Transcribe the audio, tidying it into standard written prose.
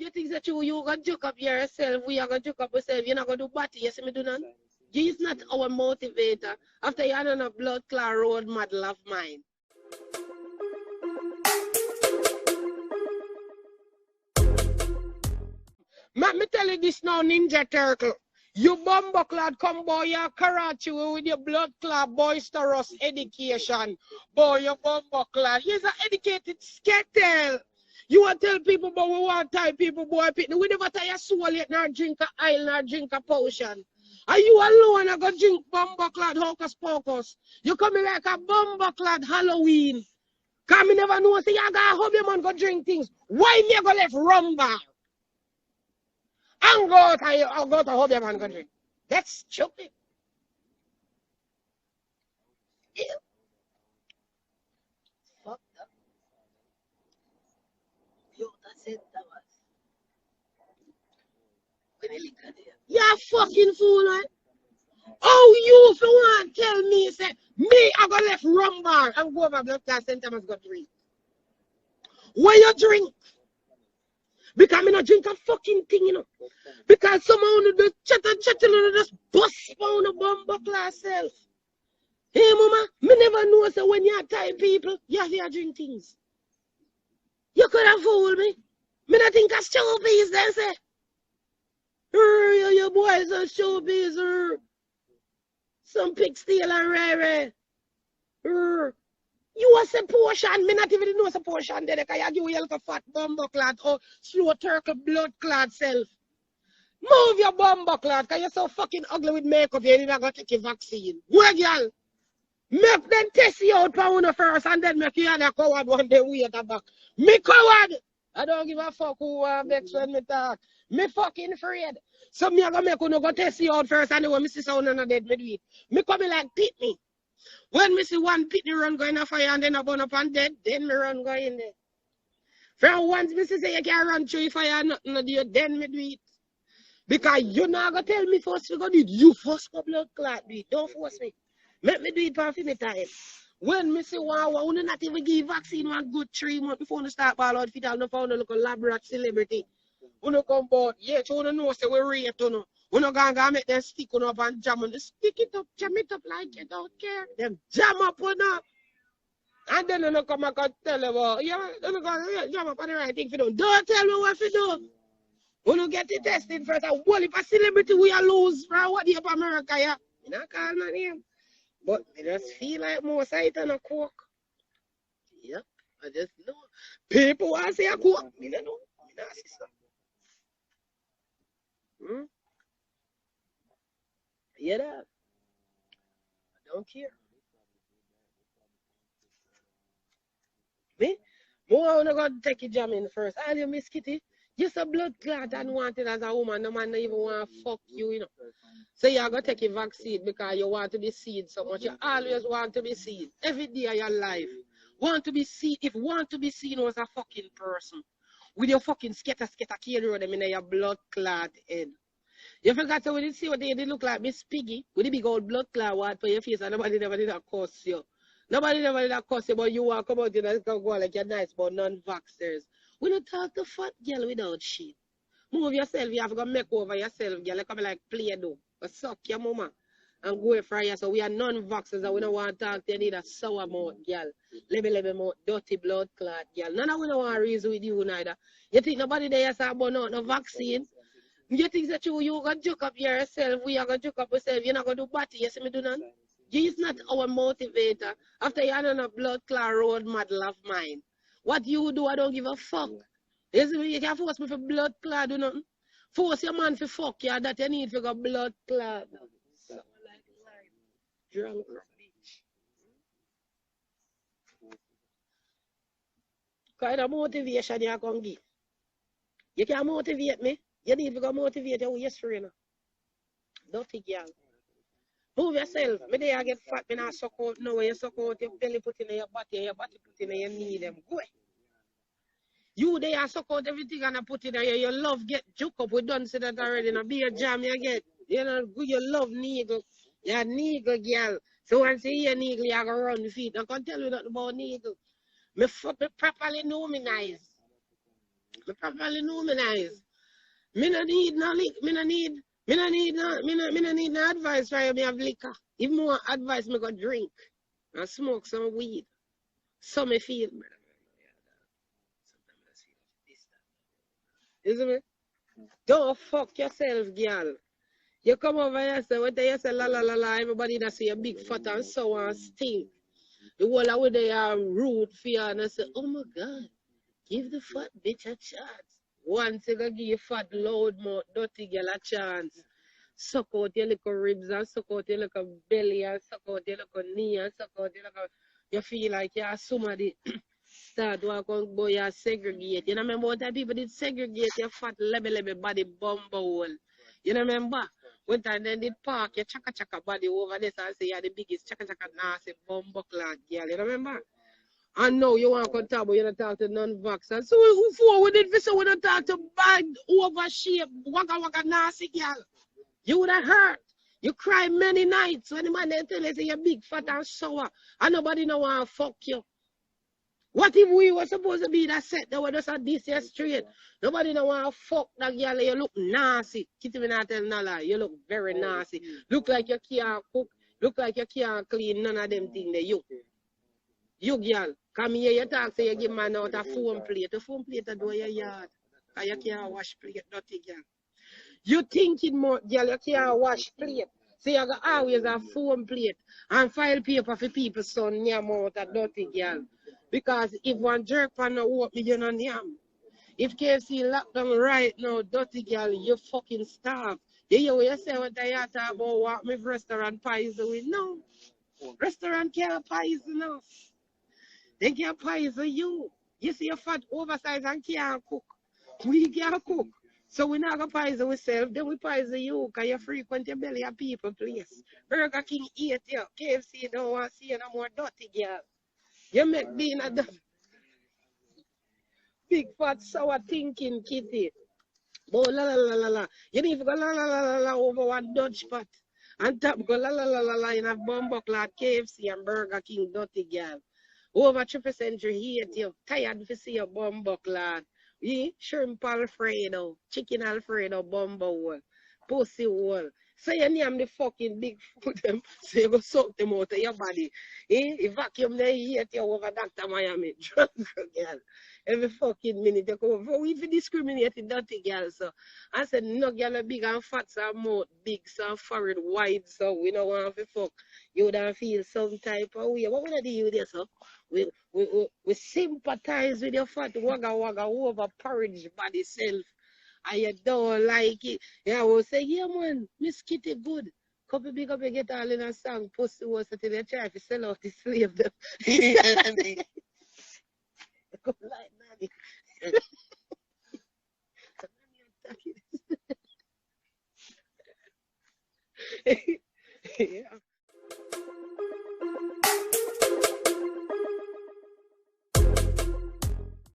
You think that you gonna joke up yourself, we are gonna joke up yourself, you're not gonna do batty, you see me do none? He is not our motivator. After you had on a blood clot road model of mine. Let me tell you this now, Ninja Turtle. You bumbo clad come boy, you karate with your blood clot boisterous education. Boy, you bumbo clad. He's an educated skettle. You want to tell people, but we want to tell people, boy, we never tell you soul yet, nor drink a oil, nor drink a potion. Are you alone and go drink bumbo clad hocus pocus? You coming like a bumbo clad Halloween. Cause me never know, say you gotta hope your man go drink things. Why me go left rum bar? And go to hope your man go drink. That's stupid. Yeah. Fuck up. Yo, that's it, that was. You're fucking fool, man. Oh, you if you want to tell me, say, me, I go left rum bar and go over blood class St. Thomas go drink. When you drink? Because I not drink a fucking thing, you know. Because someone do chat and just bust on the bumbo class self. Hey, mama, me never know, so when you time people, you have to drink things. You could have fooled me. Me not think of showbiz, then say. Your boys are showbiz, some pig steal and rare. You are a portion, me not even know a portion there, because you give you a fat bumbo clad or slow turkey blood clad self. Move your bumbo clad, because you're so fucking ugly with makeup, you never got to take your vaccine. Well, girl, make them test you out for one first, and then make you a coward one day we at the back. Me coward! I don't give a fuck who vex when me talk. Me fucking afraid. So me gonna make you go test you out first, and then when me see someone and dead, me do it. Me coming like pitney. When me see one pitney run going a fire and then I burn up and dead, then me run go in there. From once me say you can't run through fire and nothing to do, then me do it. Because you not gonna tell me first we gonna do it. You first go blood clot do it. Don't force me. Make me do it for me time. When me see one not even give vaccine 1 good 3 months before you start ball out fit, no found a local lab rat celebrity. When you come board, yeah, you know say we rate you know. When you gonna make them stick on up and jam on the stick it up, jam it up like you don't care. Them jam up on up. And then you come back and tell you about, yeah, you go jam up on the right thing for them. Don't tell me what to do. When you get it tested first, well, if a celebrity we are lose from what the America, yeah, you not call my name. But I just feel like more sight than a coke. Yep, I just know. People want to say a coke. I don't know. I don't see something. Yeah, that. I don't care. Me? More I wanna go take a jam in first. All you Miss Kitty, just a blood clot and want it as a woman. No man even want to fuck you, you know. So you gotta take a vaccine because you want to be seen so much. You always want to be seen. Every day of your life. Want to be seen. If want to be seen was a fucking person. With your fucking skater cane road them in your blood clot head. You forgot to when you see what they look like Miss Piggy with the big old blood clot what for your face and nobody never did that curse you. Nobody never did that curse you, but you want to come out and go like you're nice but non-vaxxers. We don't talk to fat girl without shit. Move yourself, you have to go make over yourself, girl. You come like Play-Doh. But suck your mama and go for you. So we are non-vaxxers and we don't want to talk to you. Need a sour mouth, girl. Lebe mouth, dirty blood clot, girl. None of we don't want to reason with you neither. You think nobody there is about no vaccine? You think that you gonna joke up yourself, we are gonna joke up yourself, you're not gonna do batty, you see me do none? You is not our motivator. After you had on a blood clot road model of mine. What you do, I don't give a fuck. You see me, you can't force me for blood clot, do nothing. Force your man for fuck you, that you need for go blood clot. So like drunk bitch. Kind of motivation you can give. You can't motivate me. You need to go motivate your history now. Dirty girl. Move yourself. Me there I get fat, me not suck out now. When you suck out your belly put in your body put in your knee them. Go. You there suck out everything and I put in your love get juke up. We done say that already. Now be a jam you get. You know, you love nigga. You're a nigga girl. So once you hear nigga, you go run the feet. I can't tell you nothing about nigga. Me properly know me nice. I properly numanize. Me no need no lick. Me no need no advice for you. Me have liquor. If more advice, me go drink and smoke some weed. So me feel. Isn't it? Don't fuck yourself, girl. You come over here, say, what you say, la la la la, everybody that see a big fat and so and stink. The whole of they are rude for you, and I say, oh my God, give the fat bitch a chance. Once you give you fat, loud mouth, dirty girl a chance. Suck out your little ribs and suck out your little belly and suck out your little knee and suck out your little, you feel like you're somebody. Start walk on boy you segregate. You know remember what time people did segregate your fat level body bumble. You know remember? One time then did park your chaka body over this and say you're the biggest chaka nasty bumble clad girl. You know remember? And now you want to come talk, but you don't talk to non-vaxxers. So who for we did this? So we don't talk to bad, overshape, waka nasty girl. You would have hurt. You cry many nights when the man they tell you say you're big, fat and sour. And nobody know want to fuck you. What if we were supposed to be that set that were just a this year straight? Nobody don't want to fuck that girl. You look nasty. Kitty me not tell no lie. You look very nasty. Look like you can't cook. Look like you can't clean none of them things there. You girl, come here, you talk, say you give man out a phone plate. The phone plate to do your yard. Because you can't wash plate, dirty girl. You thinking more, girl, you can't wash plate. So you got always a phone plate and file paper for people son near out a dirty girl. Because if one jerk on the walk, you don't yam. If KFC locked down right now, dirty girl, you fucking starve. You hear what you say what I talk about what my restaurant poison with? No. Restaurant can't poison us. They can't poison you. You see your fat oversized and can't cook. We can't cook. So we're not going to poison ourselves, then we poison you because you frequent your belly of people, please. Burger King eat you. KFC don't want to see you no more dirty girl. You make being a big fat sour thinking kitty. Oh la la la la la. You need to go la la la la la over one Dutch pot. And top go la la la la la in a bumbuckler KFC and Burger King dirty girl. Over 3% hate you. Tired to see your bumbuckler. Shrimp Alfredo, chicken Alfredo, bumbo, pussy wall. So you name the fucking big food them, so you go suck them out of your body. You vacuum they hate you over Dr. Miami. Drunk girl. Every fucking minute you come over. If you discriminate the dirty girl, so I said no girl big and fat, so mouth big, so forehead wide, so we don't want to fuck. You don't feel some type of way. What would I do with this, so? We sympathize with your fat wagga over porridge body self. And you don't like it. Yeah, I will say, yeah man, Miss Kitty good. Couple big up you get all in a song, pussy was until they try to sell out the slave them. Like